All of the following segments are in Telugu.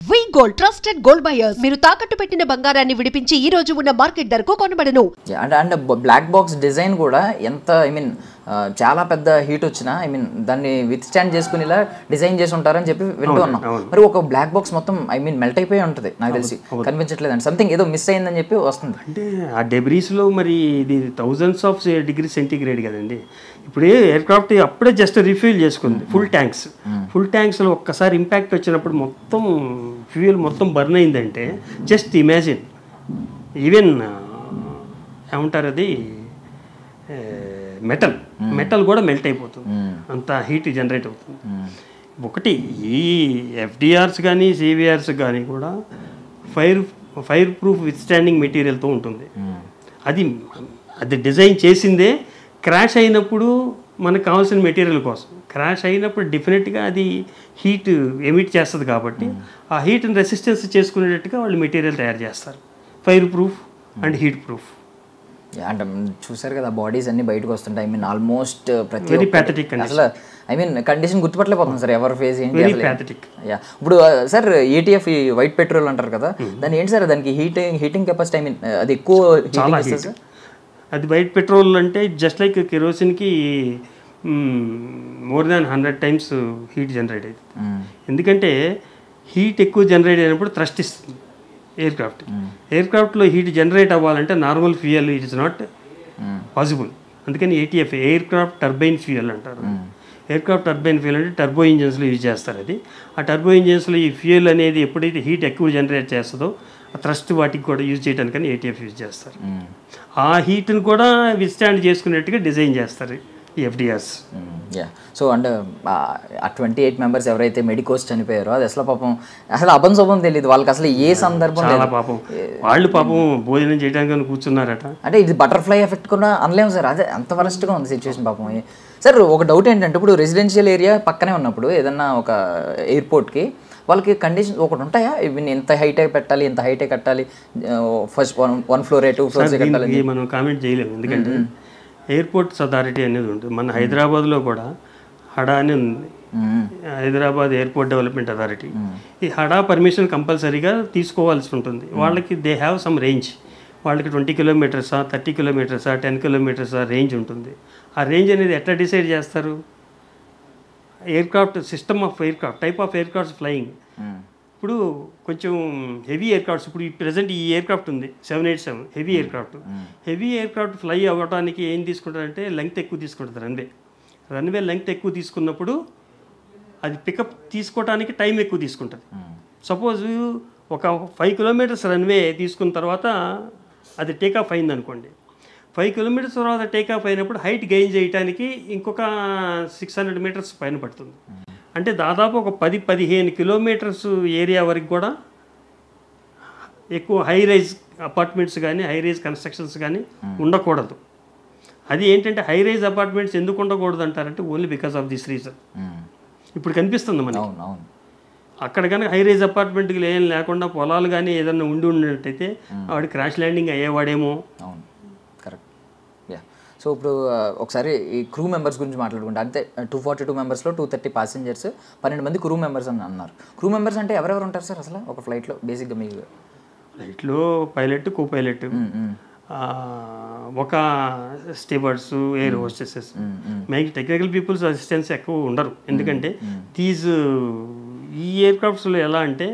వి గోల్డ్ ట్రస్టెడ్ గోల్డ్ బయర్స్ మీరు తాకట్టు పెట్టిన బంగారాన్ని విడిపించి ఈ రోజు ఉన్న మార్కెట్ ధరకు కొనబడను. అంటే బ్లాక్ బాక్స్ డిజైన్ కూడా ఎంత చాలా పెద్ద హీట్ వచ్చినా దాన్ని విత్ స్టాండ్ చేసుకునేలా డిజైన్ చేసి ఉంటారని చెప్పి వింటూ ఉన్నాం. మరి ఒక బ్లాక్ బాక్స్ మొత్తం మెల్ట్ అయిపోయి ఉంటుంది నాకు తెలిసి, కనిపించట్లేదండి, సంథింగ్ ఏదో మిస్ అయిందని చెప్పి వస్తుంది. అంటే ఆ డెబ్రీస్లో మరి ఇది థౌజండ్స్ ఆఫ్ డిగ్రీ సెంటీగ్రేడ్ కదండి. ఇప్పుడు ఎయిర్క్రాఫ్ట్ అప్పుడే జస్ట్ రిఫ్యూల్ చేసుకుంది ఫుల్ ట్యాంక్స్లో ఒక్కసారి ఇంపాక్ట్ వచ్చినప్పుడు మొత్తం ఫ్యూయల్ మొత్తం బర్న్ అయిందంటే జస్ట్ ఇమాజిన్, ఈవెన్ ఏమంటారు అది మెటల్ కూడా మెల్ట్ అయిపోతుంది, అంత హీట్ జనరేట్ అవుతుంది. ఒకటి ఈ ఎఫ్డిఆర్స్ కానీ సివిఆర్స్ కానీ కూడా ఫైర్ ప్రూఫ్ విత్ స్టాండింగ్ మెటీరియల్తో ఉంటుంది. అది డిజైన్ చేసిందే క్రాష్ అయినప్పుడు మనకు కావాల్సిన మెటీరియల్ కోసం. క్రాష్ అయినప్పుడు డెఫినెట్గా అది హీట్ ఎమిట్ చేస్తుంది కాబట్టి ఆ హీట్ని రెసిస్టెన్స్ చేసుకునేటట్టుగా వాళ్ళు మెటీరియల్ తయారు చేస్తారు, fire proof and heat proof. అంటే చూసారు కదా బాడీస్ అన్ని బయటకు వస్తుంటాయి. ఆల్మోస్ట్ వెరీ ప్యాథటిక్ అసలు కండిషన్ గుర్తుపట్టలేకపోతుంది సార్ ఎవరి ఫేస్ ఏంటి. Very pathetic. ఇప్పుడు సార్ ఏటీఎఫ్ వైట్ పెట్రోల్ అంటారు కదా, దాని ఏంటి సార్, దానికి హీటింగ్ కెపాసిటీ అది ఎక్కువ చాలా హీట్. అది వైట్ పెట్రోల్ అంటే జస్ట్ లైక్ కెరోసిన్కి more than 100 times heat generate అవుతుంది. ఎందుకంటే హీట్ ఎక్కువ జనరేట్ అయినప్పుడు థ్రస్ట్ ఇస్తుంది ఎయిర్క్రాఫ్ట్లో హీట్ జనరేట్ అవ్వాలంటే normal fuel it is not possible. అందుకని ఏటీఎఫ్ ఎయిర్క్రాఫ్ట్ టర్బైన్ ఫ్యూయల్ అంటారు. ఎయిర్క్రాఫ్ట్ టర్బైన్ ఫ్యూయల్ అంటే టర్బో ఇంజన్స్లో యూజ్ చేస్తారు. అది ఆ టర్బో ఇంజన్స్లో ఈ ఫ్యూయల్ అనేది ఎప్పుడైతే హీట్ ఎక్కువ జనరేట్ చేస్తుందో ఆ థ్రస్ట్ వాటికి కూడా యూజ్ చేయడానికని ఏటీఎఫ్ యూజ్ చేస్తారు. ఆ హీట్ని కూడా విత్స్టాండ్ చేసుకునేట్టుగా డిజైన్ చేస్తారు ఈ ఎఫ్డిఆర్స్. సో అంటే ఆ 28 members ఎవరైతే మెడికోస్ చనిపోయారో అది అసలు పాపం అసలు అభంశోభం తెలియదు వాళ్ళకి, అసలు ఏ సందర్భం చాలా పాపం వాళ్ళు భోజనం చేయడానికి కూర్చున్నారట. అంటే ఇది బటర్ఫ్లై ఎఫెక్ట్ కూడా అనలేము సార్, అదే అంత వరస్ట్గా ఉంది సిచ్యువేషన్ పాపం. సార్ ఒక డౌట్ ఏంటంటే ఇప్పుడు రెసిడెన్షియల్ ఏరియా పక్కనే ఉన్నప్పుడు ఏదన్నా ఒక ఎయిర్పోర్ట్కి వాళ్ళకి కండిషన్ ఒకటి ఉంటాయా, ఇవి ఎంత హైటే పెట్టాలి ఎంత హైటే కట్టాలి, ఫస్ట్ 1 floor 2 floors కట్టాలి, మనం కామెంట్ చేయలేము. ఎందుకంటే ఎయిర్పోర్ట్స్ అథారిటీ అనేది ఉంటుంది. మన హైదరాబాద్లో కూడా హడా అని ఉంది, హైదరాబాద్ ఎయిర్పోర్ట్ డెవలప్మెంట్ అథారిటీ. ఈ హడా పర్మిషన్ కంపల్సరీగా తీసుకోవాల్సి ఉంటుంది. వాళ్ళకి దే హ్యావ్ సమ్ రేంజ్, వాళ్ళకి 20 kilometers 30 kilometers 10 kilometers రేంజ్ ఉంటుంది. ఆ రేంజ్ అనేది ఎట్లా డిసైడ్ చేస్తారు? Aircraft system of aircraft type of aircrafts flying. ఇప్పుడు కొంచెం హెవీ ఎయిర్క్రాఫ్ట్స్, ఇప్పుడు ఈ ప్రజెంట్ ఈ ఎయిర్క్రాఫ్ట్ ఉంది 787 heavy aircraft. Heavy aircraft fly అవ్వడానికి ఏం తీసుకుంటారంటే లెంగ్త్ ఎక్కువ తీసుకుంటుంది. రన్వే లెంగ్త్ ఎక్కువ తీసుకున్నప్పుడు అది పికప్ తీసుకోవడానికి టైం ఎక్కువ తీసుకుంటుంది. సపోజ్ ఒక 5 kilometers రన్వే తీసుకున్న తర్వాత అది టేకాఫ్ అయింది అనుకోండి, 5 kilometers తర్వాత టేకాఫ్ అయినప్పుడు హైట్ గెయిన్ చేయడానికి ఇంకొక 600 meters పైన పడుతుంది. అంటే దాదాపు ఒక 10-15 kilometers ఏరియా వరకు కూడా ఎక్కువ హై రైజ్ అపార్ట్మెంట్స్ కానీ హై రైజ్ కన్స్ట్రక్షన్స్ కానీ ఉండకూడదు. అది ఏంటంటే హై రైజ్ అపార్ట్మెంట్స్ ఎందుకు ఉండకూడదు అంటారంటే only because of this reason. ఇప్పుడు కనిపిస్తుంది మనకి అక్కడ కనుక హై రైజ్ అపార్ట్మెంట్కి ఏం లేకుండా పొలాలు కానీ ఏదన్నా ఉన్నట్టయితే వాడు క్రాష్ ల్యాండింగ్ అయ్యేవాడేమో. సో ఇప్పుడు ఒకసారి ఈ క్రూ మెంబర్స్ గురించి మాట్లాడుకుంటే అంతే 242 members 230 passengers 12 మంది క్రూ మెంబర్స్ అని అన్నారు. క్రూ మెంబర్స్ అంటే ఎవరెవరు ఉంటారు సార్ అసలు ఒక ఫ్లైట్లో? బేసిక్గా మీకు ఫ్లైట్లో పైలట్, కో పైలట్, ఒక stewards, air hostesses, main technical peoples assistance ఎక్కువ ఉండరు. ఎందుకంటే ఈ ఎయిర్క్రాఫ్ట్స్లో ఎలా అంటే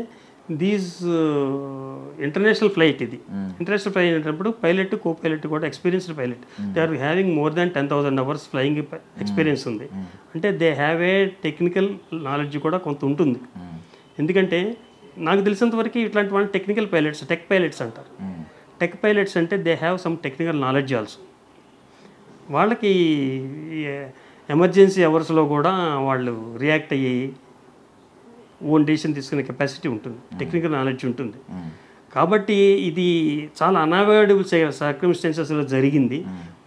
ఇంటర్నేషనల్ ఫ్లైట్, ఇది ఇంటర్నేషనల్ ఫ్లైట్ అయినప్పుడు పైలట్, కో పైలట్ కూడా experienced pilot. They are having more than 10,000 hours flying experience ఉంది. అంటే they have a technical knowledge కూడా కొంత ఉంటుంది. ఎందుకంటే నాకు తెలిసినంతవరకు ఇట్లాంటి వాళ్ళు టెక్నికల్ పైలట్స్, టెక్ పైలట్స్ అంటారు. టెక్ పైలట్స్ అంటే they have some technical knowledge also. వాళ్ళకి ఎమర్జెన్సీ అవర్స్లో కూడా వాళ్ళు రియాక్ట్ అయ్యి ఓన్ డెసిషన్ తీసుకునే కెపాసిటీ ఉంటుంది, టెక్నికల్ నాలెడ్జ్ ఉంటుంది. కాబట్టి ఇది చాలా అన్అవాయిడబుల్ సర్కమ్స్టాన్సెస్లో జరిగింది.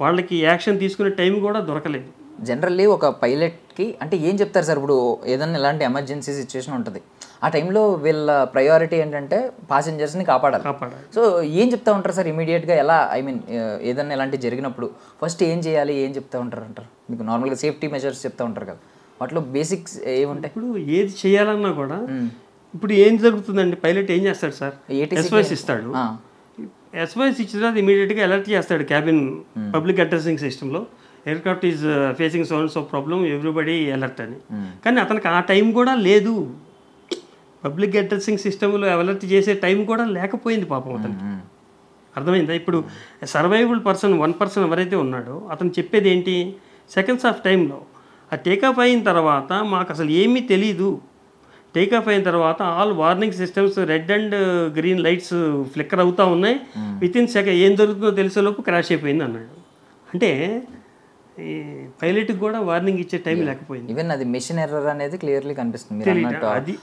వాళ్ళకి యాక్షన్ తీసుకునే టైం కూడా దొరకలేదు. జనరల్లీ ఒక పైలట్కి అంటే ఏం చెప్తారు సార్? ఇప్పుడు ఏదైనా ఎలాంటి ఎమర్జెన్సీ సిచ్యువేషన్ ఉంటుంది, ఆ టైంలో వీళ్ళ ప్రయారిటీ ఏంటంటే ప్యాసింజర్స్ని కాపాడాలి. సో ఏం చెప్తా ఉంటారు సార్ ఇమీడియట్గా? ఎలా ఏదైనా ఇలాంటి జరిగినప్పుడు ఫస్ట్ ఏం చేయాలి, ఏం చెప్తా ఉంటారు అంటారు? మీకు నార్మల్గా సేఫ్టీ మెజర్స్ చెప్తా ఉంటారు కదా, వాటిలో బేసిక్స్ ఏముంటాయి? ఇప్పుడు ఏది చేయాలన్నా కూడా ఇప్పుడు ఏం జరుగుతుందండి, పైలట్ ఏం చేస్తాడు సార్, SOS ఇస్తాడు. SOS ఇచ్చిన తర్వాత ఇమీడియట్గా అలర్ట్ చేస్తాడు క్యాబిన్ పబ్లిక్ అడ్రసింగ్ సిస్టంలో, aircraft is facing so and so problem, everybody alert అని. కానీ అతనికి ఆ టైం కూడా లేదు, పబ్లిక్ అడ్రసింగ్ సిస్టంలో అలర్ట్ చేసే టైం కూడా లేకపోయింది పాపం అతనికి. అర్థమైందా? ఇప్పుడు సర్వైవల్ పర్సన్ 1% ఎవరైతే ఉన్నాడో అతను చెప్పేది ఏంటి, సెకండ్స్ ఆఫ్ టైంలో ఆ టేకాఫ్ అయిన తర్వాత మాకు అసలు ఏమీ తెలీదు, టేకాఫ్ అయిన తర్వాత all warning systems red and green lights flicker అవుతూ ఉన్నాయి, వితిన్ సెకండ్ ఏం జరుగుతుందో తెలిసేలోపు క్రాష్ అయిపోయింది అన్నాడు. అంటే ఈ పైలట్కి కూడా వార్నింగ్ ఇచ్చే టైం లేకపోయింది. ఈవెన్ అది మిషన్ ఎర్రర్ అనేది క్లియర్లీ కనిపిస్తుంది, అది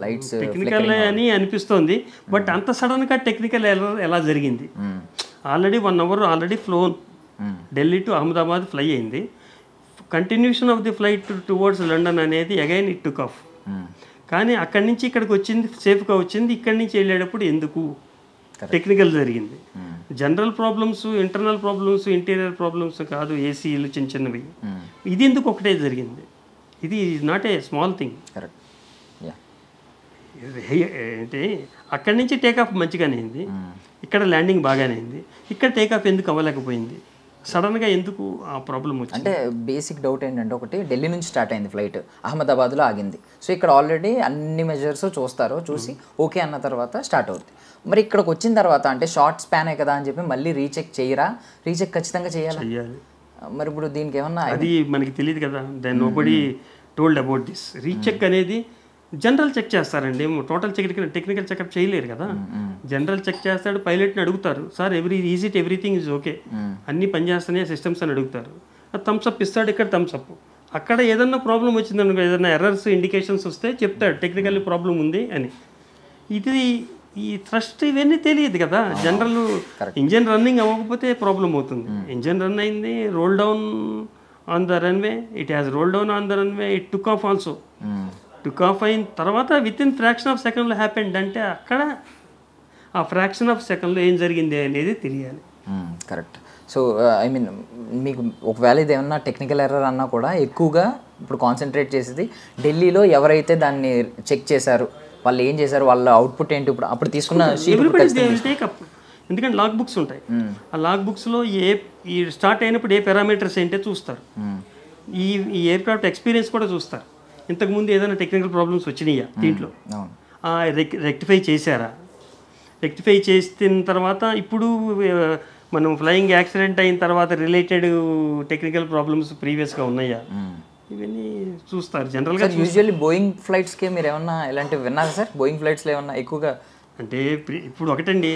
లైట్స్ టెక్నికల్ అని అనిపిస్తోంది. బట్ అంత సడన్గా టెక్నికల్ ఎర్రర్ ఎలా జరిగింది? Already 1 hour already flown, Delhi to Ahmedabad fly అయింది, continuation of the flight towards London అనేది అగైన్ ఇట్ టుక్ ఆఫ్. కానీ అక్కడి నుంచి ఇక్కడికి వచ్చింది, సేఫ్గా వచ్చింది. ఇక్కడి నుంచి వెళ్ళేటప్పుడు ఎందుకు టెక్నికల్ జరిగింది? General problems, internal problems, interior problems కాదు, ఏసీలు చిన్న చిన్నవి. ఇది ఎందుకు ఒకటే జరిగింది? ఇది is not a small thing. అంటే అక్కడి నుంచి టేకాఫ్ మంచిగానే అయింది, ఇక్కడ ల్యాండింగ్ బాగానే అయింది, ఇక్కడ టేకాఫ్ ఎందుకు అవ్వలేకపోయింది? సడన్గా ఎందుకు ఆ ప్రాబ్లం వచ్చింది? అంటే బేసిక్ డౌట్ ఏంటంటే, ఒకటి ఢిల్లీ నుంచి స్టార్ట్ అయింది ఫ్లైట్, అహ్మదాబాద్లో ఆగింది. సో ఇక్కడ ఆల్రెడీ అన్ని మెజర్స్ చూస్తారు, చూసి ఓకే అన్న తర్వాత స్టార్ట్ అవుతుంది. మరి ఇక్కడికి వచ్చిన తర్వాత అంటే షార్ట్ స్పానే కదా అని చెప్పి మళ్ళీ రీచెక్ చేయరా? రీచెక్ ఖచ్చితంగా చేయాలి. మరి ఇప్పుడు దీనికి ఏమన్నా అది మనకి తెలియదు కదా, then nobody told about this. Recheck అనేది జనరల్ చెక్ చేస్తారండి, టోటల్ టెక్నికల్ చెకప్ చేయలేరు కదా. జనరల్ చెక్ చేస్తాడు, పైలట్ని అడుగుతారు, సార్ ఎవ్రీథింగ్ ఈజ్ ఓకే, అన్నీ పనిచేస్తున్నాయి సిస్టమ్స్ అని అడుగుతారు. థమ్స్అప్ ఇస్తాడు, ఇక్కడ థమ్స్అప్. అక్కడ ఏదన్నా ప్రాబ్లం వచ్చిందనుకో, ఏదైనా ఎర్రర్స్ ఇండికేషన్స్ వస్తే చెప్తాడు టెక్నికల్ ప్రాబ్లం ఉంది అని. ఇది ఈ థ్రస్ట్ ఇవన్నీ తెలియదు కదా. జనరల్ ఇంజన్ రన్నింగ్ అవ్వకపోతే ప్రాబ్లం అవుతుంది. ఇంజన్ రన్ అయింది, roll down on the runway, it has roll down on the runway, it took off also. Took off అయిన తర్వాత వితిన్ ఫ్రాక్షన్ ఆఫ్ సెకండ్లో హ్యాపెండ్. అంటే అక్కడ ఆ ఫ్రాక్షన్ ఆఫ్ సెకండ్లో ఏం జరిగింది అనేది తెలియాలి. కరెక్ట్. సో ఐ మీన్ మీకు ఒకవేళ ఇది ఏమన్నా టెక్నికల్ ఎర్రర్ అన్నా కూడా ఎక్కువగా ఇప్పుడు కాన్సన్ట్రేట్ చేసేది ఢిల్లీలో ఎవరైతే దాన్ని చెక్ చేశారు, వాళ్ళు ఏం చేశారు, వాళ్ళ అవుట్పుట్ ఏంటి, ఇప్పుడు అప్పుడు తీసుకున్న టేకప్. ఎందుకంటే లాగ్ బుక్స్ ఉంటాయి, ఆ లాగ్ బుక్స్లో ఈ స్టార్ట్ అయినప్పుడు ఏ పారామీటర్స్ ఏంటో చూస్తారు. ఈ ఎయిర్క్రాఫ్ట్ ఎక్స్పీరియన్స్ కూడా చూస్తారు. ఇంతకుముందు ఏదైనా టెక్నికల్ ప్రాబ్లమ్స్ వచ్చినాయా దీంట్లో, రెక్టిఫై చేశారా? రెక్టిఫై చేసిన తర్వాత ఇప్పుడు మనం ఫ్లయింగ్ యాక్సిడెంట్ అయిన తర్వాత రిలేటెడ్ టెక్నికల్ ప్రాబ్లమ్స్ ప్రీవియస్గా ఉన్నాయా, ఇవన్నీ చూస్తారు జనరల్గా. యూజువల్లీ బోయింగ్ ఫ్లైట్స్కి మీరు ఏమన్నా ఇలాంటివి విన్నారా సార్? బోయింగ్ ఫ్లైట్స్లో ఏమన్నా ఎక్కువగా అంటే ఇప్పుడు ఒకటండి,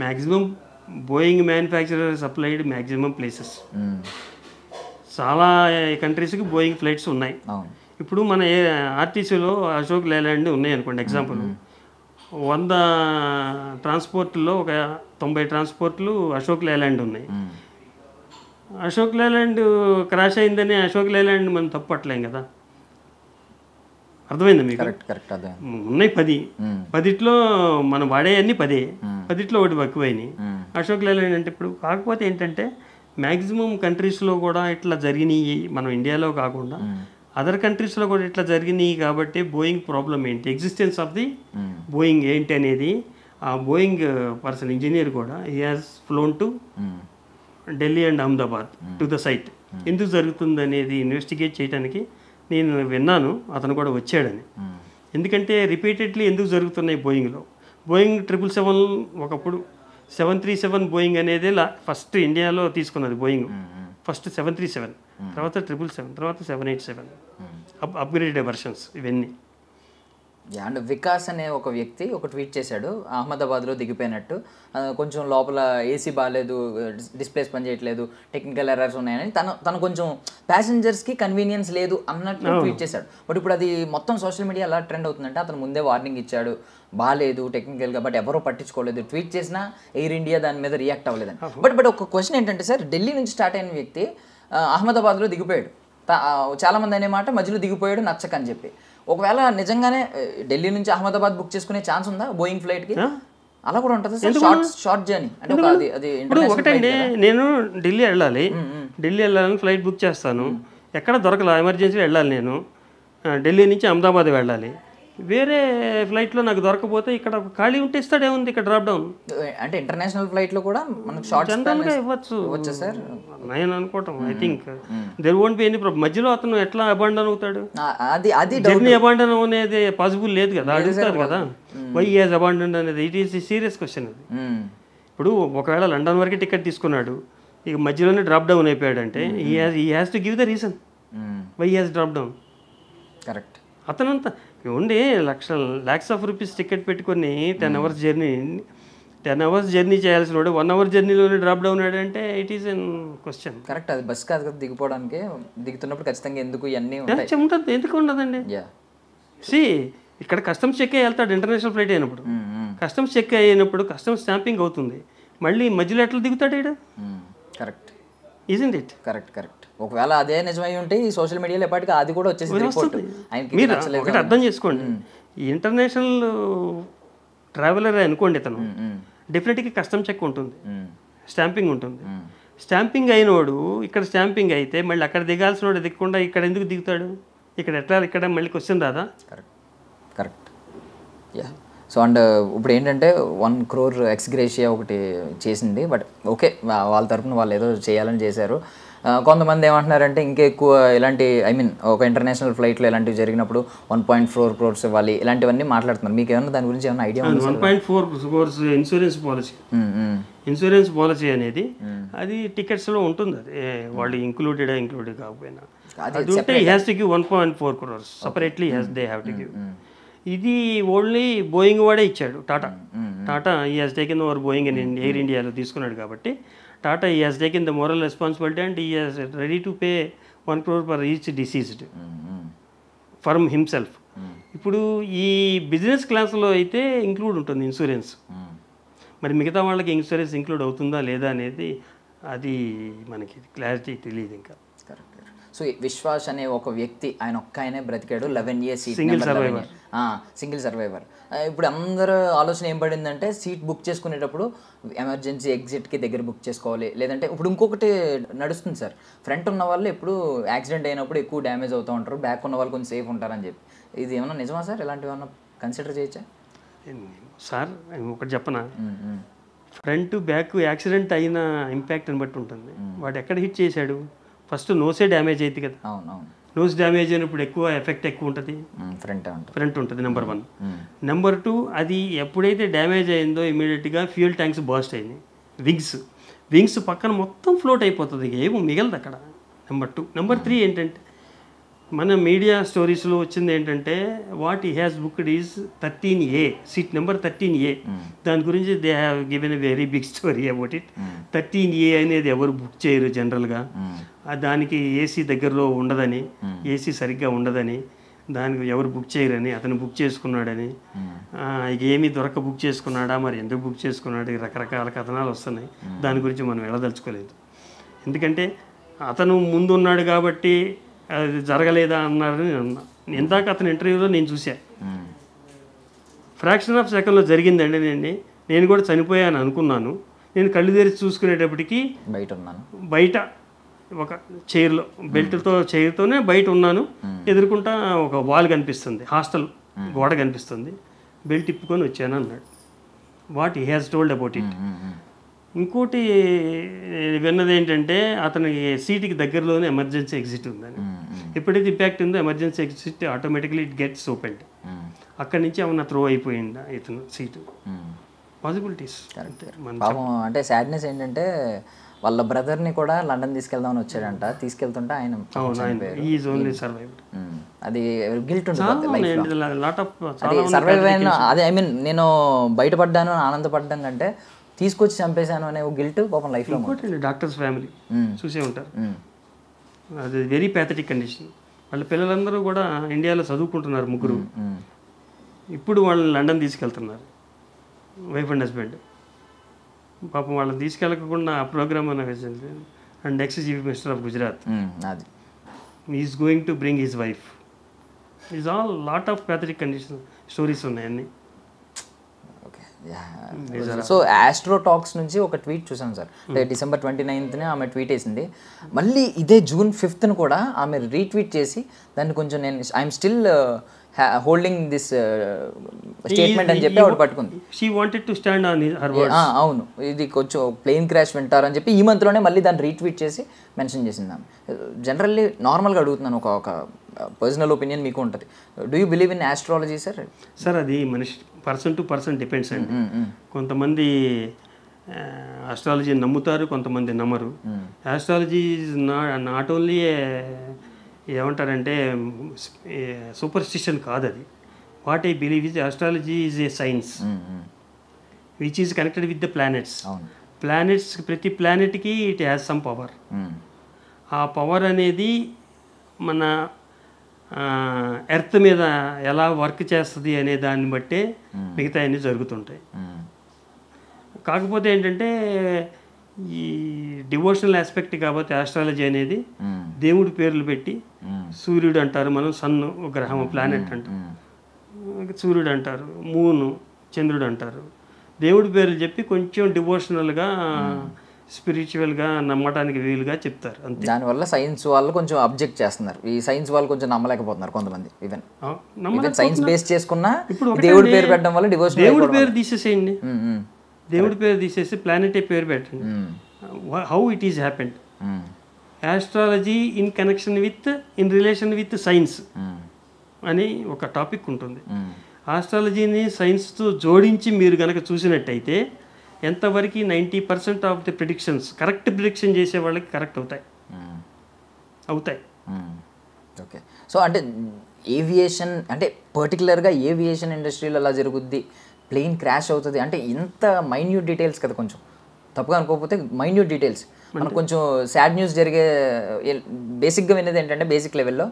maximum Boeing manufacturer supplied maximum places, చాలా కంట్రీస్కి బోయింగ్ ఫ్లైట్స్ ఉన్నాయి. ఇప్పుడు మన ఆర్టీసీలో అశోక్ లేలాండ్ ఉన్నాయి అనుకోండి ఎగ్జాంపుల్, 100 ట్రాన్స్పోర్ట్లో ఒక 90 ట్రాన్స్పోర్ట్లు అశోక్ లేలాండ్ ఉన్నాయి. అశోక్ లేలాండ్ క్రాష్ అయిందని అశోక్ లేలాండ్ మనం తప్పట్లేం కదా. అర్థమైందా మీకు? ఉన్నాయి 10లో మనం వాడే అన్ని 10లో ఒకటి ఎక్కువైనాయి. అశోక్ లేలాండ్ అంటే ఇప్పుడు కాకపోతే ఏంటంటే మ్యాక్సిమం కంట్రీస్లో కూడా ఇట్లా జరిగినాయి, మనం ఇండియాలో కాకుండా అదర్ కంట్రీస్లో కూడా ఇట్లా జరిగినాయి. కాబట్టి బోయింగ్ ప్రాబ్లం ఏంటి, ఎగ్జిస్టెన్స్ ఆఫ్ ది బోయింగ్ ఏంటి అనేది ఆ బోయింగ్ పర్సన్ ఇంజనీర్ కూడా he has flown to Delhi and Ahmedabad to the site. ఎందుకు జరుగుతుంది అనేది ఇన్వెస్టిగేట్ చేయడానికి నేను విన్నాను, అతను కూడా వచ్చాడని. ఎందుకంటే రిపీటెడ్లీ ఎందుకు జరుగుతున్నాయి బోయింగ్లో. బోయింగ్ 777 ఒకప్పుడు 737 బోయింగ్ అనేది ఫస్ట్ ఇండియాలో తీసుకున్నది బోయింగ్. ఫస్ట్ 737, తర్వాత 777, తర్వాత 787 అప్గ్రేడెడ్ వెర్షన్స్ ఇవన్నీ. అండ్ వికాస్ అనే ఒక వ్యక్తి ఒక ట్వీట్ చేశాడు, అహ్మదాబాద్లో దిగిపోయినట్టు, కొంచెం లోపల ఏసీ బాగాలేదు, డిస్ప్లేస్ పని చేయట్లేదు, టెక్నికల్ ఎర్రర్స్ ఉన్నాయని తను కొంచెం ప్యాసింజర్స్కి కన్వీనియన్స్ లేదు అన్నట్లు ట్వీట్ చేశాడు. బట్ ఇప్పుడు అది మొత్తం సోషల్ మీడియా ఎలా ట్రెండ్ అవుతుందంటే, అతను ముందే వార్నింగ్ ఇచ్చాడు, బాగాలేదు టెక్నికల్గా, బట్ ఎవరో పట్టించుకోలేదు, ట్వీట్ చేసినా ఎయిర్ ఇండియా దాని మీద రియాక్ట్ అవ్వలేదని. బట్ ఒక క్వశ్చన్ ఏంటంటే సార్, ఢిల్లీ నుంచి స్టార్ట్ అయిన వ్యక్తి అహ్మదాబాద్లో దిగిపోయాడు, చాలామంది అనే మాట మధ్యలో దిగిపోయాడు నచ్చకని చెప్పి. ఒకవేళ నిజంగానే ఢిల్లీ నుంచి అహ్మదాబాద్ బుక్ చేసుకునే ఛాన్స్ ఉందా బోయింగ్ ఫ్లైట్కి? అలా కూడా ఉంటుంది సార్, షార్ట్ జర్నీ అంటే అది. ఇప్పుడు ఒకటండి, నేను ఢిల్లీ వెళ్ళాలని ఫ్లైట్ బుక్ చేస్తాను, ఎక్కడ దొరకలా, ఎమర్జెన్సీ వెళ్ళాలి, నేను ఢిల్లీ నుంచి అహ్మదాబాద్ వెళ్ళాలి, వేరే ఫ్లైట్లో నాకు దొరకపోతే ఇక్కడ ఖాళీ ఉంటే ఇస్తాడేముంది, ఇక్కడ డ్రాప్ డౌన్. అంటే ఇంటర్నేషనల్ ఫ్లైట్లో కూడా మనకు షార్ట్ జనరల్గా ఇవ్వచ్చు సార్ నేను అనుకోవటం. I think there won't be any problem. మధ్యలో అతను ఎట్లా అబాండన్ అవుతాడు? అది జర్నీ అబాండన్ అనేది పాసిబుల్ లేదు కదా, అడుగుతారు కదా వై హాజ్ అబాండన్ అనేది. ఇట్ ఈస్ సీరియస్ క్వశ్చన్ అది. ఇప్పుడు ఒకవేళ లండన్ వరకు టికెట్ తీసుకున్నాడు, ఇక మధ్యలోనే డ్రాప్ డౌన్ అయిపోయాడు అంటే he has to give the reason why has drop down. Correct. అతనంతా ఉండి ల్యాక్స్ ఆఫ్ రూపీస్ టికెట్ పెట్టుకొని 10 అవర్స్ జర్నీ చేయాల్సిన వాడు 1 అవర్ జర్నీలోనే డ్రాప్ డౌన్ అయ్యాడంటే it is an question. Correct. అది బస్ కాదు కదా, దిగిపోవడానికి దిగుతున్నప్పుడు ఖచ్చితంగా ఎందుకు ఇవన్నీ ఉంటుంది. ఎందుకు ఉండదండి? సి ఇక్కడ కస్టమ్స్ చెక్ వెళ్తాడు ఇంటర్నేషనల్ ఫ్లైట్ అయినప్పుడు. కస్టమ్స్ చెక్ అయినప్పుడు కస్టమ్స్ స్టాంపింగ్ అవుతుంది, మళ్ళీ మధ్యలో ఎట్లా దిగుతాడు ఇక్కడ? Correct. Isn't it? Correct correct. ఒకవేళ అదే నిజమై ఉంటే ఈ సోషల్ మీడియాలో ఎప్పటికీ అది కూడా వచ్చేసి రిపోర్ట్. మీరు ఒకటి అర్థం చేసుకోండి, ఈ ఇంటర్నేషనల్ ట్రావెలర్ అనుకోండి, ఇతను డెఫినెట్గా కస్టమ్ చెక్ ఉంటుంది, స్టాంపింగ్ ఉంటుంది. స్టాంపింగ్ అయినవాడు ఇక్కడ స్టాంపింగ్ అయితే మళ్ళీ అక్కడ దిగాల్సిన వాడు దిగకుండా ఇక్కడ ఎందుకు దిగుతాడు? ఇక్కడ మళ్ళీ క్వశ్చన్ రాదా? Correct correct. Yeah. So and ఇప్పుడు ఏంటంటే 1 crore ఎక్స్గ్రేషియా ఒకటి చేసింది. బట్ ఓకే, వాళ్ళ తరపున వాళ్ళు ఏదో చేయాలని చేశారు. కొంతమంది ఏమంటున్నారంటే ఇంకా ఎక్కువ ఇలాంటి ఒక ఇంటర్నేషనల్ ఫ్లైట్లో ఇలాంటివి జరిగినప్పుడు 1.4 crores ఇవ్వాలి, ఇలాంటివన్నీ మాట్లాడుతున్నారు. మీకు ఏమన్నా దాని గురించి ఏమైనా ఐడియా ఉంది? 1.4 crores insurance policy. Insurance policy అనేది అది టికెట్స్లో ఉంటుంది. అది వాళ్ళు ఇంక్లూడ్ కాకపోయినా అది ఉంటే he has to give 1.4 crores separately they have to give. ఇది ఓన్లీ బోయింగ్ వాడే ఇచ్చాడు. Tata he has taken over Boeing and air ఇండియాలో తీసుకున్నాడు కాబట్టి Tata he has taken the moral responsibility and he has ready to pay 1 crore for each deceased for himself. ఇప్పుడు ఈ బిజినెస్ క్లాస్లో అయితే ఇంక్లూడ్ ఉంటుంది ఇన్సూరెన్స్. మరి మిగతా వాళ్ళకి ఇన్సూరెన్స్ ఇంక్లూడ్ అవుతుందా లేదా అనేది అది మనకి క్లారిటీ తెలియదు ఇంకా. సో విశ్వాస్ అనే ఒక వ్యక్తి, ఆయన ఆయనే బ్రతికాడు 11 years, సింగిల్ సర్వైవర్. ఇప్పుడు అందరూ ఆలోచన ఏం పడిందంటే సీట్ బుక్ చేసుకునేటప్పుడు ఎమర్జెన్సీ ఎగ్జిట్కి దగ్గర బుక్ చేసుకోవాలి, లేదంటే ఇప్పుడు ఇంకొకటి నడుస్తుంది సార్, ఫ్రంట్ ఉన్న వాళ్ళు ఎప్పుడు యాక్సిడెంట్ అయినప్పుడు ఎక్కువ డ్యామేజ్ అవుతూ ఉంటారు, బ్యాక్ ఉన్న వాళ్ళు కొంచెం సేఫ్ ఉంటారని చెప్పి. ఇది ఏమన్నా నిజమా సార్? ఇలాంటివి ఏమన్నా కన్సిడర్ చేయొచ్చా సార్? ఒకటి చెప్పనా, ఫ్రంట్ బ్యాక్ యాక్సిడెంట్ అయిన ఇంపాక్ట్ని బట్టి ఉంటుంది. వాడు ఎక్కడ హిట్ చేశాడు? ఫస్ట్ నోసే డ్యామేజ్ అవుతుంది కదా. నోస్ డ్యామేజ్ అయినప్పుడు ఎక్కువ ఎఫెక్ట్ ఎక్కువ ఉంటుంది, ఫ్రంట్ ఉంటుంది నెంబర్ 1. నెంబర్ 2, అది ఎప్పుడైతే డ్యామేజ్ అయిందో ఇమీడియట్గా ఫ్యూయల్ ట్యాంక్స్ బర్స్ట్ అయింది, వింగ్స్ పక్కన మొత్తం ఫ్లోట్ అయిపోతుంది, ఏమో మిగలదు అక్కడ. నెంబర్ 2. నెంబర్ 3 ఏంటంటే మన మీడియా స్టోరీస్లో వచ్చింది ఏంటంటే what he has booked is 13A, seat number 13A. దాని గురించి they have given a very big story about it. 13A అనేది ఎవరు బుక్ చేయరు జనరల్గా. దానికి ఏసీ దగ్గరలో ఉండదని, ఏసీ సరిగ్గా ఉండదని, దానికి ఎవరు బుక్ చేయరని, అతను బుక్ చేసుకున్నాడని, ఇక ఏమీ దొరక బుక్ చేసుకున్నాడా, మరి ఎందుకు బుక్ చేసుకున్నాడు, రకరకాల కథనాలు వస్తున్నాయి. దాని గురించి మనం వెళ్ళదలుచుకోలేదు, ఎందుకంటే అతను ముందు ఉన్నాడు కాబట్టి అది జరగలేదా అన్నారని అన్నా. ఇందాక అతని ఇంటర్వ్యూలో నేను చూసా, ఫ్రాక్షన్ ఆఫ్ సెకండ్లో జరిగిందండి, నేను కూడా చనిపోయాను అనుకున్నాను. నేను కళ్ళు తెరిచి చూసుకునేటప్పటికి బయట ఒక చైర్లో చైర్తోనే బయట ఉన్నాను, ఎదుర్కొంటా ఒక వాల్ కనిపిస్తుంది, హాస్టల్ గోడ కనిపిస్తుంది, బెల్ట్ తిప్పుకొని వచ్చాను అన్నాడు. What he has told about it. ఇంకోటి విన్నది ఏంటంటే అతనికి సీటుకి దగ్గరలోనే ఎమర్జెన్సీ ఎగ్జిట్ ఉందని. ఎప్పుడైతే ఇంపాక్ట్ ఉందో emergency exit automatically it gets opened. అక్కడి నుంచి ఏమన్నా త్రో అయిపోయిందా ఇతను సీటు, పాసిబిలిటీస్. అంటే సాడ్నెస్ ఏంటంటే వాళ్ళ బ్రదర్ని కూడా లండన్ తీసుకెళ్దామని వచ్చాడంట, తీసుకెళ్తుంటే ఆయన అది గిల్ట్ ఉంటుంది. సర్వైవ్ అయిన అదే నేను బయటపడ్డాను ఆనందపడ్డాం కంటే తీసుకొచ్చి చంపేశాను అనే ఒక గిల్ట్ పాపం లైఫ్లో. డాక్టర్స్ ఫ్యామిలీ చూసే ఉంటారు, అది వెరీ ప్యాథటిక్ కండిషన్. వాళ్ళ పిల్లలందరూ కూడా ఇండియాలో చదువుకుంటున్నారు, 3. ఇప్పుడు వాళ్ళని లండన్ తీసుకెళ్తున్నారు, వైఫ్ అండ్ హస్బెండ్. పాపం వాళ్ళని తీసుకెళ్ళకుండా ఆ programme and next chief minister of Gujarat is going to bring his wife. Is all lot of pathetic condition stories ఉన్నాయన్నీ. సో ఆస్ట్రో టాక్స్ నుంచి ఒక ట్వీట్ చూసాను సార్, December 29th ఆమె ట్వీట్ వేసింది. మళ్ళీ ఇదే June 5th కూడా ఆమె రీట్వీట్ చేసి దాన్ని కొంచెం నేను I'm still holding this statement అని చెప్పి ఆవిడ పట్టుకుంది. She wanted to stand on her words. అవును, ఇది కొంచెం ప్లేన్ క్రాష్ వింటారని చెప్పి ఈ మంత్లోనే మళ్ళీ దాన్ని రీట్వీట్ చేసి మెన్షన్ చేసింది ఆమె. జనరల్లీ నార్మల్గా అడుగుతున్నాను, ఒక పర్సనల్ ఒపీనియన్ మీకు ఉంటుంది. Do you believe in astrology sir? Sir అది మనిషి పర్సన్ టు పర్సన్ డిపెండ్స్ అండి. కొంతమంది ఆస్ట్రాలజీ నమ్ముతారు, కొంతమంది నమ్మరు. ఆస్ట్రాలజీ ఈజ్ నాట్ ఓన్లీ ఏమంటారంటే సూపర్స్టిషన్ కాదు అది. What I believe is astrology is a science which is connected with the planets. Planets, ప్రతి ప్లానెట్కి ఇట్ హ్యాస్ సమ్ పవర్. ఆ పవర్ అనేది మన ఎర్త్ మీద ఎలా వర్క్ చేస్తుంది అనే దాన్ని బట్టే మిగతా అన్నీ జరుగుతుంటాయి. కాకపోతే ఏంటంటే ఈ డివోషనల్ ఆస్పెక్ట్ కాబట్టి ఆస్ట్రాలజీ అనేది దేవుడి పేర్లు పెట్టి, సూర్యుడు అంటారు మనం, సన్ను ఒక గ్రహం ప్లానెట్ అంటారు, సూర్యుడు అంటారు, మూను, చంద్రుడు అంటారు, దేవుడి పేర్లు చెప్పి కొంచెం డివోషనల్గా స్పిరిచువల్గా నమ్మడానికి వీలుగా చెప్తారు అంతే. దానివల్ల సైన్స్ వాళ్ళు కొంచెం అబ్జెక్ట్ చేస్తున్నారు. ఈ సైన్స్ వాళ్ళు కొంచెం నమ్మలేకపోతున్నారు కొంతమంది. ఈవెన్ సైన్స్ బేస్ చేసుకున్నా ఇప్పుడు దేవుడి పేరు పెట్టడం వల్ల డివోషన్. దేవుడి పేరు తీసేసేయండి, దేవుడి పేరు తీసేసి ప్లానెట్ పేరు పెట్టండి. How it is happened. Astrology in connection with, in relation with science అని ఒక టాపిక్ ఉంటుంది. ఆస్ట్రాలజీని సైన్స్తో జోడించి మీరు కనుక చూసినట్టయితే ఎంతవరకు 90% of the predictions, correct prediction చేసే వాళ్ళకి కరెక్ట్ అవుతాయి. ఓకే, సో అంటే ఏవియేషన్ అంటే పర్టికులర్గా ఏవియేషన్ ఇండస్ట్రీలో అలా జరుగుద్ది, ప్లేన్ క్రాష్ అవుతుంది అంటే ఇంత మైన్యూట్ డీటెయిల్స్ కదా, కొంచెం తప్పుగా అనుకోకపోతే మైన్యూట్ డీటెయిల్స్. మనకు కొంచెం సాడ్ న్యూస్ జరిగే బేసిక్గా వినేది ఏంటంటే, బేసిక్ లెవెల్లో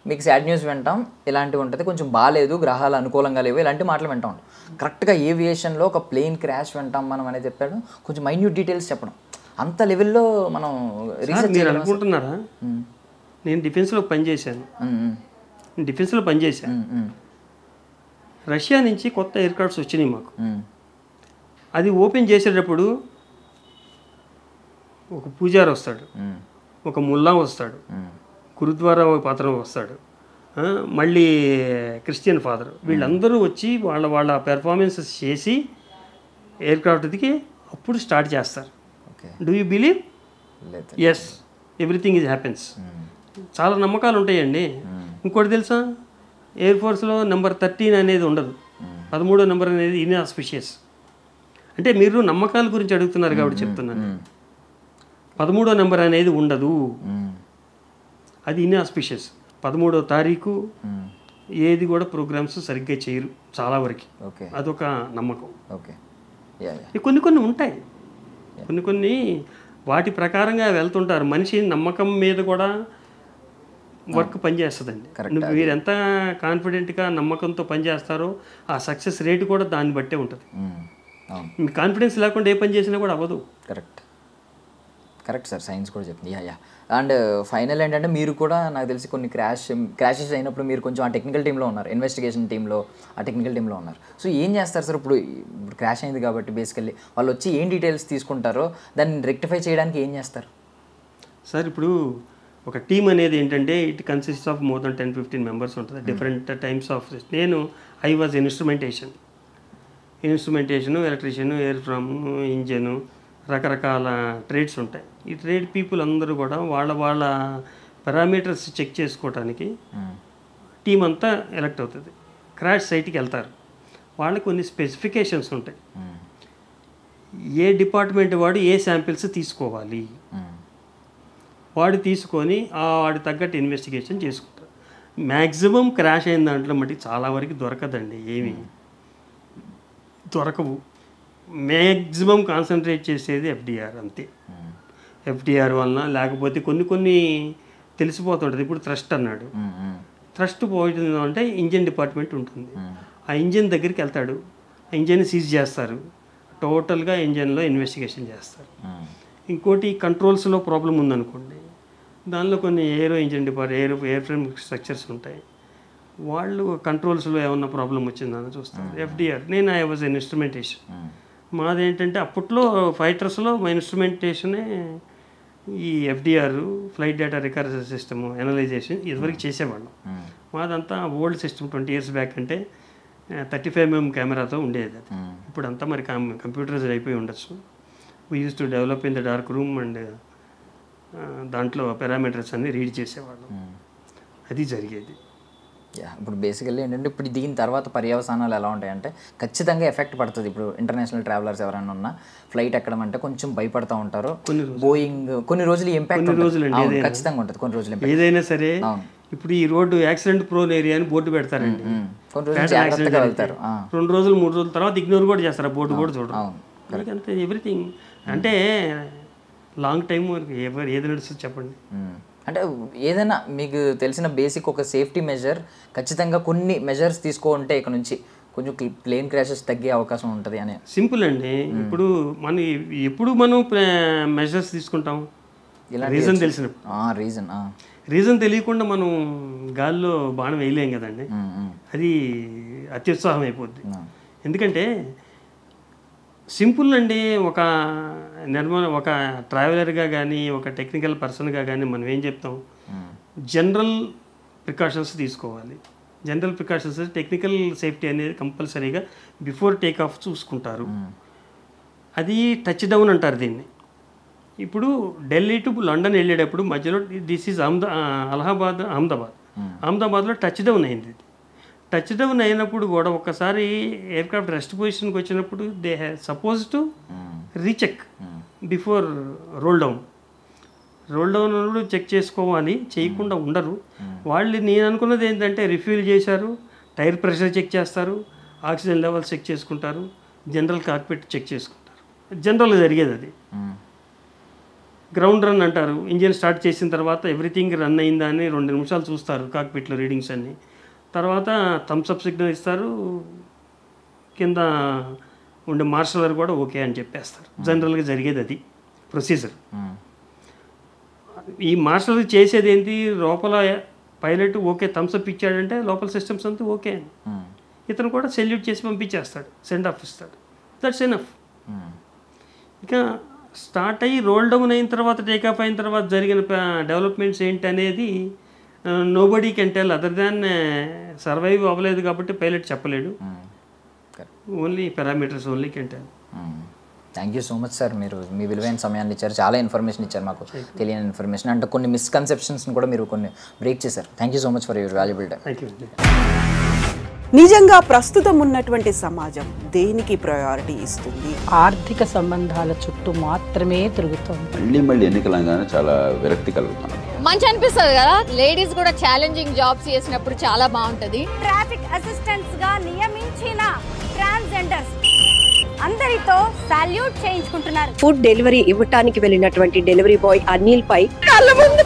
మీకు సాడ్ న్యూస్ వింటాం, ఇలాంటివి ఉంటుంది, కొంచెం బాగాలేదు, గ్రహాలు అనుకూలంగా లేవు, ఇలాంటి మాటలు వింటా ఉంటాం. కరెక్ట్గా ఏవియేషన్లో ఒక ప్లేన్ క్రాష్ వింటాం మనం అనేది చెప్పాడు, కొంచెం మైన్యూట్ డీటెయిల్స్ చెప్పడం, అంత లెవెల్లో మనం రీసెర్చ్ చేయాలి అనుకుంటున్నారా? నేను డిఫెన్స్లో పనిచేశాను. రష్యా నుంచి కొత్త ఎయిర్ క్రాఫ్ట్స్ వచ్చినాయి మాకు. అది ఓపెన్ చేసేటప్పుడు ఒక పూజారి వస్తాడు, ఒక ముల్లా వస్తాడు, గురుద్వారా పాత్ర వస్తాడు, మళ్ళీ క్రిస్టియన్ ఫాదర్, వీళ్ళందరూ వచ్చి వాళ్ళ పెర్ఫార్మెన్సెస్ చేసి ఎయిర్ క్రాఫ్ట్కి అప్పుడు స్టార్ట్ చేస్తారు. Do you believe? Yes, everything is happens. చాలా నమ్మకాలు ఉంటాయండి. ఇంకోటి తెలుసా, ఎయిర్ ఫోర్స్లో నెంబర్ 13 అనేది ఉండదు, 13వ నెంబర్ అనేది ఇన్ఆస్పిషియస్. అంటే మీరు నమ్మకాల గురించి అడుగుతున్నారు కాబట్టి చెప్తున్నాను. 13వ నెంబర్ అనేది ఉండదు, అది ఇన్ఆస్పిషియస్. 13వ తారీఖు ఏది కూడా ప్రోగ్రామ్స్ సరిగ్గా చేయరు చాలా వరకు, అదొక నమ్మకం. కొన్ని ఉంటాయి, కొన్ని వాటి ప్రకారంగా వెళ్తుంటారు. మనిషి నమ్మకం మీద కూడా వర్క్ పనిచేస్తుందండి. మీరు ఎంత కాన్ఫిడెంట్గా నమ్మకంతో పనిచేస్తారో ఆ సక్సెస్ రేటు కూడా దాన్ని బట్టే ఉంటుంది. మీ కాన్ఫిడెన్స్ లేకుండా ఏ పని చేసినా కూడా అవ్వదు. కరెక్ట్ సార్, సైన్స్ కూడా చెప్తుంది. అండ్ ఫైనల్ ఏంటంటే, మీరు కూడా నాకు తెలిసి కొన్ని క్రాషెస్ అయినప్పుడు మీరు కొంచెం ఆ టెక్నికల్ టీంలో ఉన్నారు, ఇన్వెస్టిగేషన్ టీంలో, ఆ టెక్నికల్ టీంలో ఉన్నారు. సో ఏం చేస్తారు సార్ ఇప్పుడు క్రాష్ అయింది కాబట్టి బేసికల్లీ వాళ్ళు వచ్చి ఏం డీటెయిల్స్ తీసుకుంటారో దాన్ని రెక్టిఫై చేయడానికి ఏం చేస్తారు సార్? ఇప్పుడు ఒక టీమ్ అనేది ఏంటంటే it consist of more than 10-15 members ఉంటుంది, different times of. I was instrumentation, electrician, airframe, engine, రకరకాల ట్రేడ్స్ ఉంటాయి. ఈ ట్రేడ్ పీపుల్ అందరూ కూడా వాళ్ళ పారామీటర్స్ చెక్ చేసుకోవడానికి టీం అంతా ఎలక్ట్ అవుతుంది. క్రాష్ సైట్కి వెళ్తారు, వాళ్ళకి కొన్ని స్పెసిఫికేషన్స్ ఉంటాయి. ఏ డిపార్ట్మెంట్ వాడు ఏ శాంపిల్స్ తీసుకోవాలి, వాడు తీసుకొని వాడి తగ్గట్టు ఇన్వెస్టిగేషన్ చేసుకుంటారు. మ్యాక్సిమం క్రాష్ అయిన దాంట్లో మట్టి చాలా వరకు దొరకదండి, ఏమీ దొరకవు. మ్యాక్సిమం కాన్సన్ట్రేట్ చేసేది ఎఫ్డిఆర్ అంతే. ఎఫ్డిఆర్ వలన, లేకపోతే కొన్ని తెలిసిపోతుంటుంది. ఇప్పుడు థ్రస్ట్ అన్నాడు, థ్రస్ట్ పోయింది అంటే ఇంజిన్ డిపార్ట్మెంట్ ఉంటుంది, ఆ ఇంజిన్ దగ్గరికి వెళ్తాడు, ఇంజిన్ సీజ్ చేస్తారు, టోటల్గా ఇంజిన్లో ఇన్వెస్టిగేషన్ చేస్తారు. ఇంకోటి కంట్రోల్స్లో ప్రాబ్లం ఉందనుకోండి, దానిలో కొన్ని ఇంజిన్ ఎయిర్ ఫ్రేమ్ స్ట్రక్చర్స్ ఉంటాయి, వాళ్ళు కంట్రోల్స్లో ఏమన్నా ప్రాబ్లం వచ్చిందని చూస్తారు. FDR, I was instrumentation. మాదేంటంటే అప్పట్లో ఫైటర్స్లో మా ఇన్స్ట్రుమెంటేషనే ఈ FDR, flight data recovery system, analysation ఇదివరకు చేసేవాళ్ళం. మాదంతా ఓల్డ్ సిస్టమ్ 20 years బ్యాక్ అంటే 35mm కెమెరాతో ఉండేది అది. ఇప్పుడు అంతా మరి కంప్యూటరైజ్ అయిపోయి ఉండొచ్చు. We use to develop in the dark room and దాంట్లో పారామీటర్స్ అన్ని రీడ్ చేసేవాళ్ళం. అది జరిగేది. ఇప్పుడు బేసికల్లీ ఏంటంటే ఇప్పుడు దీని తర్వాత పర్యవసానాలు ఎలా ఉంటాయంటే ఖచ్చితంగా ఎఫెక్ట్ పడుతుంది. ఇప్పుడు ఇంటర్నేషనల్ ట్రావెలర్స్ ఎవరైనా ఉన్నా ఫ్లైట్ ఎక్కడం అంటే కొంచెం భయపడతా ఉంటారు. బోయింగ్ కొన్ని రోజులు ఇంపాక్ట్ ఖచ్చితంగా ఉంటుంది. కొన్ని రోజులు ఏదైనా సరే ఇప్పుడు ఈ రోడ్డు యాక్సిడెంట్ ప్రోన్ ఏరియా అని బోర్డు పెడతారండి. 2 రోజులు 3 రోజుల తర్వాత ఇగ్నోర్ కూడా చేస్తారు. ఆ బోర్డు కూడా చూడరు. అంతే ఎవ్రీథింగ్. అంటే లాంగ్ టైం ఏది నడుస్తుంది చెప్పండి. అంటే ఏదైనా మీకు తెలిసిన బేసిక్ ఒక సేఫ్టీ మెజర్ ఖచ్చితంగా కొన్ని మెజర్స్ తీసుకుంటే ఇక్కడ నుంచి కొంచెం ప్లేన్ క్రాషెస్ తగ్గే అవకాశం ఉంటుంది అని. సింపుల్ అండి. ఇప్పుడు ఎప్పుడు మనం మెజర్స్ తీసుకుంటాం రీజన్ తెలిసినప్పుడు. రీజన్ తెలియకుండా మనం గాల్లో బాణం వేయలేం కదండి. అది అత్యుత్సాహం అయిపోద్ది. ఎందుకంటే సింపుల్ అండి. ఒక ట్రావెలర్గా కానీ ఒక టెక్నికల్ పర్సన్గా కానీ మనం ఏం చెప్తాం, జనరల్ ప్రికాషన్స్ తీసుకోవాలి. జనరల్ ప్రికాషన్స్ టెక్నికల్ సేఫ్టీ అనేది కంపల్సరీగా బిఫోర్ టేక్ ఆఫ్ చూసుకుంటారు. అది టచ్ డౌన్ అంటారు దీన్ని. ఇప్పుడు ఢిల్లీ టు లండన్ వెళ్ళేటప్పుడు మధ్యలో దిస్ ఈజ్ అహ్మదాబాద్లో టచ్ డౌన్ అయింది. టచ్ డౌన్ అయినప్పుడు కూడా ఒక్కసారి ఎయిర్క్రాఫ్ట్ రెస్ట్ పొజిషన్కి వచ్చినప్పుడు they have suppose to recheck before roll down కూడా చెక్ చేసుకోవాలి. చేయకుండా ఉండరు వాళ్ళు. నేను అనుకున్నది ఏంటంటే రిఫ్యూల్ చేశారు, టైర్ ప్రెషర్ చెక్ చేస్తారు, ఆక్సిజన్ లెవెల్స్ చెక్ చేసుకుంటారు, జనరల్ కాక్పిట్ చెక్ చేసుకుంటారు. జనరల్గా జరిగేది అది. గ్రౌండ్ రన్ అంటారు. ఇంజిన్ స్టార్ట్ చేసిన తర్వాత ఎవ్రీథింగ్ రన్ అయిందా అని 2 నిమిషాలు చూస్తారు కాక్పిట్లో రీడింగ్స్ అన్నీ. తర్వాత థమ్స్అప్ సిగ్నల్ ఇస్తారు. కింద ఉండే మార్షలర్ కూడా ఓకే అని చెప్పేస్తారు. జనరల్గా జరిగేది అది ప్రొసీజర్. ఈ మార్షల్ చేసేది ఏంటి, లోపల పైలట్ ఓకే థమ్స్అప్ ఇచ్చాడంటే లోపల సిస్టమ్స్ అంతా ఓకే అని ఇతను కూడా సెల్యూట్ చేసి పంపించేస్తాడు, సెండ్ ఆఫ్ ఇస్తాడు. That's enough. ఇంకా స్టార్ట్ అయ్యి రోల్ డౌన్ అయిన తర్వాత టేకాఫ్ అయిన తర్వాత జరిగిన డెవలప్మెంట్స్ ఏంటి అనేది nobody can tell other than survive అవ్వలేదు కాబట్టి పైలట్ చెప్పలేడు. Only parameters only can tell. Thank you so much sir. మీరు మీ విలువైన సమయాన్ని ఇచ్చారు, చాలా ఇన్ఫర్మేషన్ ఇచ్చారు మాకు, తెలియని ఇన్ఫర్మేషన్. అంటే కొన్ని మిస్కన్సెప్షన్స్ని కూడా మీరు కొన్ని బ్రేక్ చేశారు. Thank you so much for your valuable time. Thank you. నిజంగా ప్రస్తుతం ఉన్నటువంటి సమాజం దేనికి ప్రయారిటీ ఇస్తుంది? ఆర్థిక సంబంధాల చుట్టూ మాత్రమే తిరుగుతుంది. మళ్ళీ ఎన్నికలంగానే చాలా విరక్తి కలుగుతుంది. మంచి అనిపిస్తుంది కదా, లేడీస్ కూడా ఛాలెంజింగ్ జాబ్స్ చేసినప్పుడు చాలా బాగుంటది. ట్రాఫిక్ అసిస్టెంట్స్ గా నియమించిన ట్రాన్స్జెండర్స్ అందరితో సాల్యూట్ చేయించుకుంటున్నారు. ఫుడ్ డెలివరీ ఇవ్వటానికి వెళ్ళినటువంటి డెలివరీ బాయ్ అనిల్ పై కళ్ళ ముందు